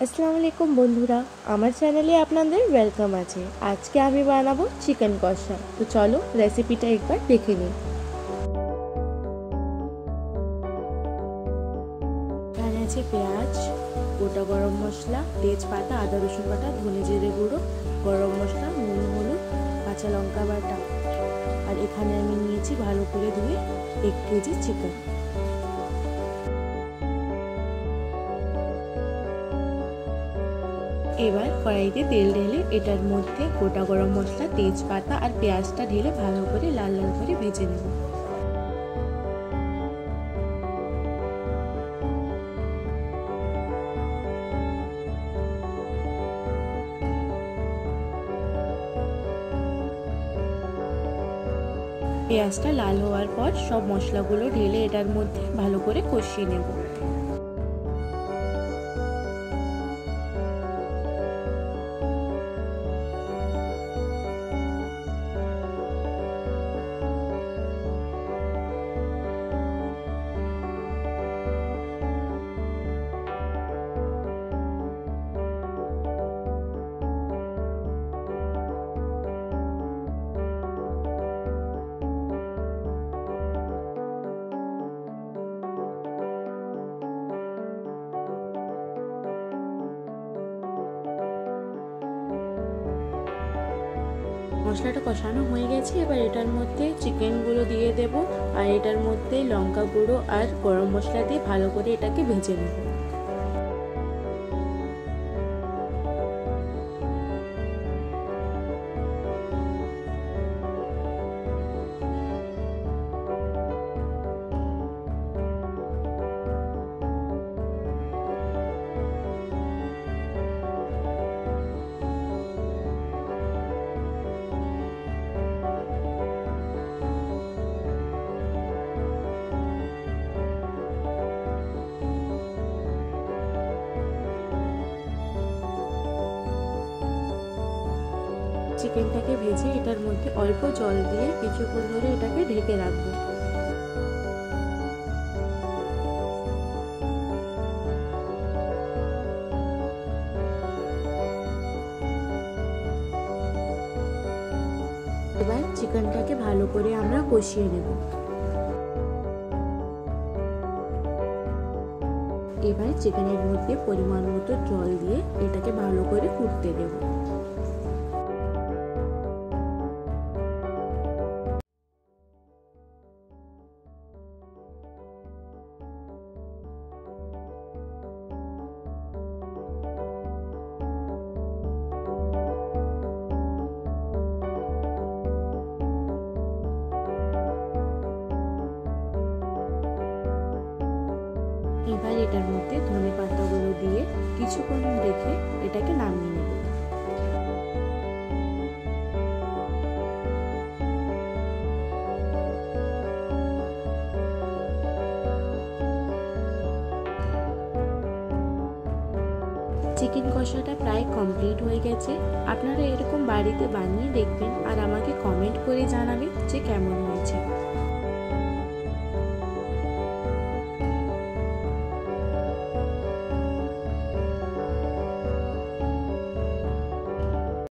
আসসালামু আলাইকুম বন্ধুরা, আমার চ্যানেলে আপনাদের ওয়েলকাম আছে। আজকে আমি বানাবো চিকেন কষা। তো চলো রেসিপিটা একবার দেখে নিই। এখানে আছে পেঁয়াজ, গোটা গরম মশলা, তেজপাতা, আদা রসুন বাটা, ধনে জিরে গুঁড়ো, গরম মশলা, নুন, হলুদ, কাঁচা লঙ্কা বাটা। আর এখানে আমি নিয়েছি ভালো করে ধুয়ে 1 কেজি চিকেন। এবার কড়াইতে তেল ঢেলে এটার মধ্যে গোটা গরম মশলা, তেজপাতা আর পেঁয়াজটা ঢেলে ভালো করে লাল লাল করে ভেজে নেব। পেঁয়াজটা লাল হওয়ার পর সব মশলাগুলো ঢেলে এটার মধ্যে ভালো করে কষিয়ে নেব। মশলাটা কষানো হয়ে গেছে, এবার এটার মধ্যে চিকেনগুলো দিয়ে দেব আর এটার মধ্যে লঙ্কা গুঁড়ো আর গরম মশলা দিয়ে ভালো করে এটাকে ভেজে নেব। চিকেনটাকে ভেজে এটার মধ্যে অল্প জল দিয়ে কিছুক্ষণ ধরে এটাকে ঢেকে রাখবো। এবার চিকেনটাকে ভালো করে আমরা কষিয়ে নেব। এবার চিকেনের মধ্যে পরিমাণ মতো জল দিয়ে এটাকে ভালো করে ফুটতে দেব। এবার এটার মধ্যে ধনে পাতাগুলো দিয়ে কিছুক্ষণ রেখে এটাকে নামিয়ে নেব। চিকেন কষাটা প্রায় কমপ্লিট হয়ে গেছে। আপনারা এরকম বাড়িতে বানিয়ে দেখবেন আর আমাকে কমেন্ট করে জানাবেন যে কেমন হয়েছে।